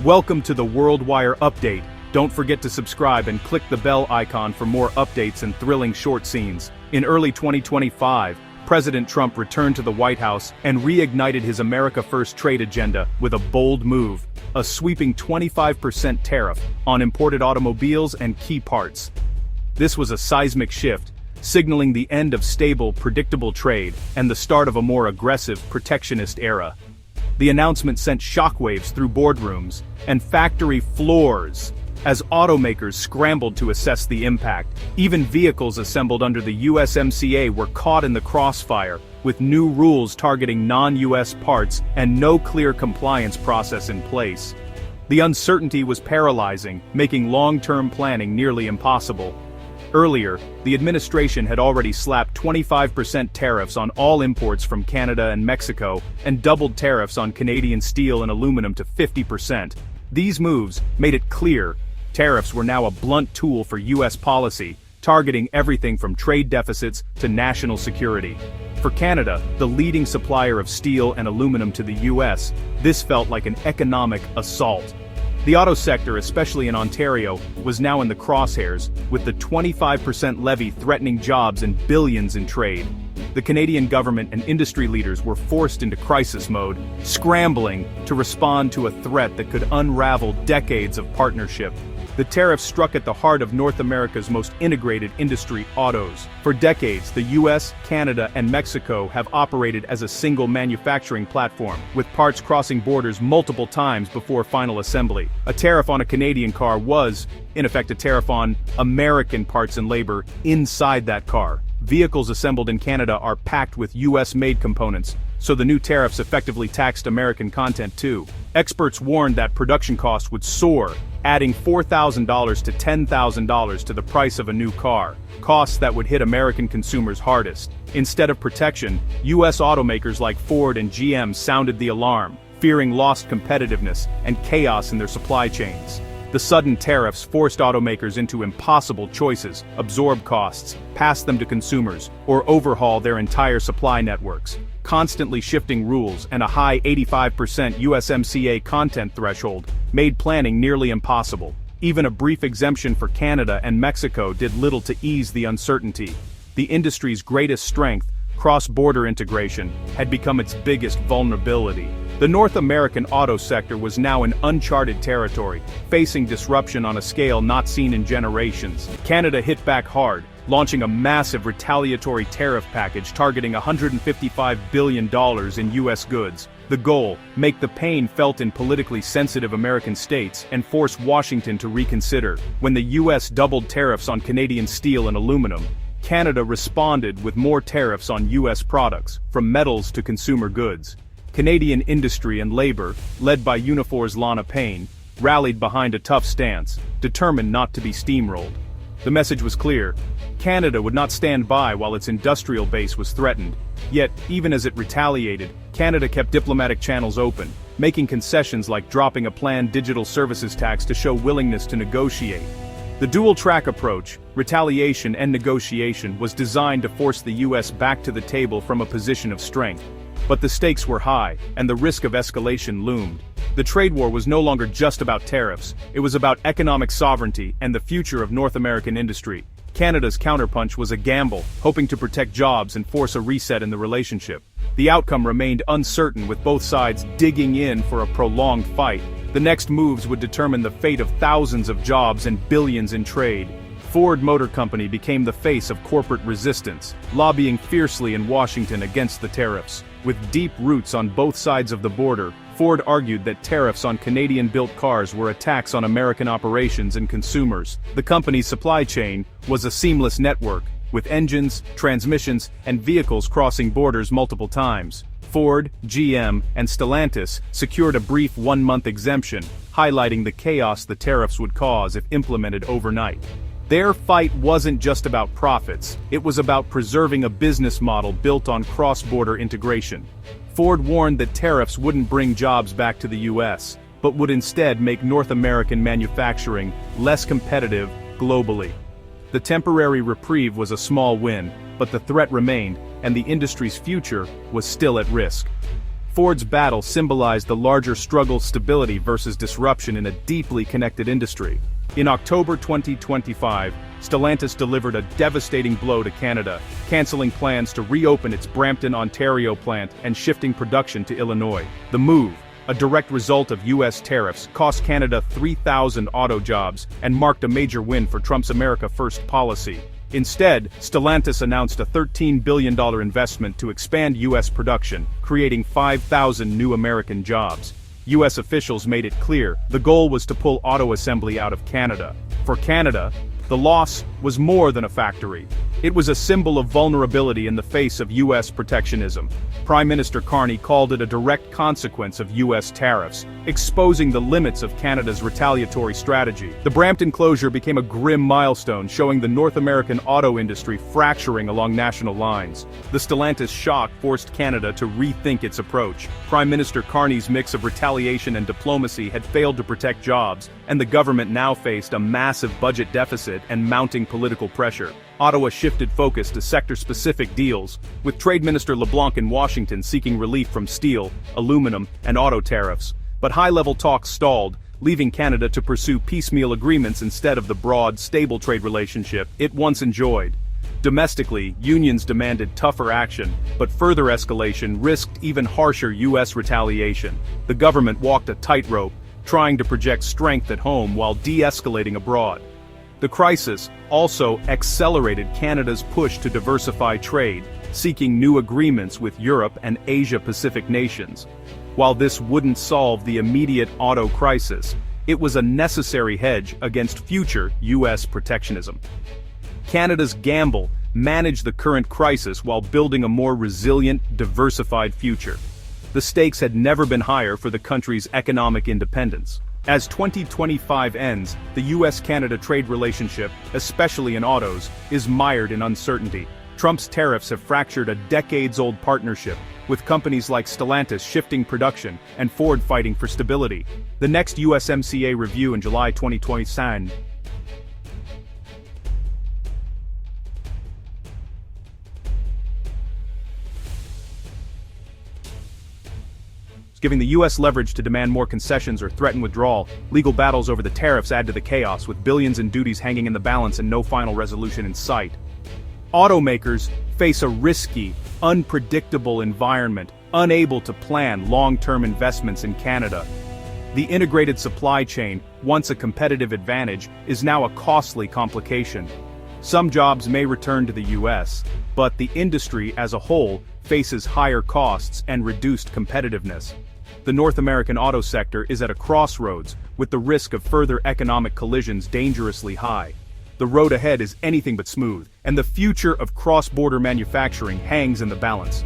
Welcome to the WorldWire Update. Don't forget to subscribe and click the bell icon for more updates and thrilling short scenes. In early 2025, President Trump returned to the White House and reignited his America First trade agenda with a bold move, a sweeping 25% tariff on imported automobiles and key parts. This was a seismic shift, signaling the end of stable, predictable trade and the start of a more aggressive, protectionist era. The announcement sent shockwaves through boardrooms and factory floors as automakers scrambled to assess the impact. Even vehicles assembled under the USMCA were caught in the crossfire, with new rules targeting non-US parts and no clear compliance process in place. The uncertainty was paralyzing, making long-term planning nearly impossible. Earlier, the administration had already slapped 25% tariffs on all imports from Canada and Mexico and doubled tariffs on Canadian steel and aluminum to 50%. These moves made it clear tariffs were now a blunt tool for U.S. policy, targeting everything from trade deficits to national security. For Canada, the leading supplier of steel and aluminum to the U.S., this felt like an economic assault. The auto sector, especially in Ontario, was now in the crosshairs, with the 25% levy threatening jobs and billions in trade. The Canadian government and industry leaders were forced into crisis mode, scrambling to respond to a threat that could unravel decades of partnership. The tariffs struck at the heart of North America's most integrated industry, autos. For decades, the US, Canada, and Mexico have operated as a single manufacturing platform, with parts crossing borders multiple times before final assembly. A tariff on a Canadian car was, in effect, a tariff on American parts and labor inside that car. Vehicles assembled in Canada are packed with US-made components, so the new tariffs effectively taxed American content too. Experts warned that production costs would soar, adding $4,000 to $10,000 to the price of a new car, costs that would hit American consumers hardest. Instead of protection, U.S. automakers like Ford and GM sounded the alarm, fearing lost competitiveness and chaos in their supply chains. The sudden tariffs forced automakers into impossible choices: absorb costs, pass them to consumers, or overhaul their entire supply networks. Constantly shifting rules and a high 85% USMCA content threshold made planning nearly impossible. Even a brief exemption for Canada and Mexico did little to ease the uncertainty. The industry's greatest strength, cross-border integration, had become its biggest vulnerability. The North American auto sector was now in uncharted territory, facing disruption on a scale not seen in generations. Canada hit back hard, launching a massive retaliatory tariff package targeting $155 billion in U.S. goods. The goal: make the pain felt in politically sensitive American states and force Washington to reconsider. When the U.S. doubled tariffs on Canadian steel and aluminum, Canada responded with more tariffs on U.S. products, from metals to consumer goods. Canadian industry and labor, led by Unifor's Lana Payne, rallied behind a tough stance, determined not to be steamrolled. The message was clear: Canada would not stand by while its industrial base was threatened. Yet, even as it retaliated, Canada kept diplomatic channels open, making concessions like dropping a planned digital services tax to show willingness to negotiate. The dual-track approach, retaliation and negotiation, was designed to force the U.S. back to the table from a position of strength. But the stakes were high, and the risk of escalation loomed. The trade war was no longer just about tariffs, it was about economic sovereignty and the future of North American industry. Canada's counterpunch was a gamble, hoping to protect jobs and force a reset in the relationship. The outcome remained uncertain, with both sides digging in for a prolonged fight. The next moves would determine the fate of thousands of jobs and billions in trade. Ford Motor Company became the face of corporate resistance, lobbying fiercely in Washington against the tariffs. With deep roots on both sides of the border, Ford argued that tariffs on Canadian-built cars were a tax on American operations and consumers. The company's supply chain was a seamless network, with engines, transmissions, and vehicles crossing borders multiple times. Ford, GM, and Stellantis secured a brief one-month exemption, highlighting the chaos the tariffs would cause if implemented overnight. Their fight wasn't just about profits, it was about preserving a business model built on cross-border integration. Ford warned that tariffs wouldn't bring jobs back to the U.S., but would instead make North American manufacturing less competitive globally. The temporary reprieve was a small win, but the threat remained, and the industry's future was still at risk. Ford's battle symbolized the larger struggle stability versus disruption in a deeply connected industry. In October 2025, Stellantis delivered a devastating blow to Canada, canceling plans to reopen its Brampton, Ontario plant and shifting production to Illinois. The move, a direct result of U.S. tariffs, cost Canada 3,000 auto jobs and marked a major win for Trump's America First policy. Instead, Stellantis announced a $13 billion investment to expand U.S. production, creating 5,000 new American jobs. U.S. officials made it clear the goal was to pull auto assembly out of Canada. For Canada, the loss was more than a factory. It was a symbol of vulnerability in the face of U.S. protectionism. Prime Minister Carney called it a direct consequence of U.S. tariffs, exposing the limits of Canada's retaliatory strategy. The Brampton closure became a grim milestone, showing the North American auto industry fracturing along national lines. The Stellantis shock forced Canada to rethink its approach. Prime Minister Carney's mix of retaliation and diplomacy had failed to protect jobs, and the government now faced a massive budget deficit and mounting political pressure. Ottawa shifted focus to sector-specific deals, with Trade Minister LeBlanc in Washington seeking relief from steel, aluminum, and auto tariffs. But high-level talks stalled, leaving Canada to pursue piecemeal agreements instead of the broad, stable trade relationship it once enjoyed. Domestically, unions demanded tougher action, but further escalation risked even harsher U.S. retaliation. The government walked a tightrope, trying to project strength at home while de-escalating abroad. The crisis also accelerated Canada's push to diversify trade, seeking new agreements with Europe and Asia-Pacific nations. While this wouldn't solve the immediate auto crisis, it was a necessary hedge against future U.S. protectionism. Canada's gamble managed the current crisis while building a more resilient, diversified future. The stakes had never been higher for the country's economic independence. As 2025 ends, the U.S.-Canada trade relationship, especially in autos, is mired in uncertainty. Trump's tariffs have fractured a decades-old partnership, with companies like Stellantis shifting production and Ford fighting for stability. The next USMCA review in July 2027 giving the U.S. leverage to demand more concessions or threaten withdrawal. Legal battles over the tariffs add to the chaos, with billions in duties hanging in the balance and no final resolution in sight. Automakers face a risky, unpredictable environment, unable to plan long-term investments in Canada. The integrated supply chain, once a competitive advantage, is now a costly complication. Some jobs may return to the U.S., but the industry as a whole faces higher costs and reduced competitiveness. The North American auto sector is at a crossroads, with the risk of further economic collisions dangerously high. The road ahead is anything but smooth, and the future of cross-border manufacturing hangs in the balance.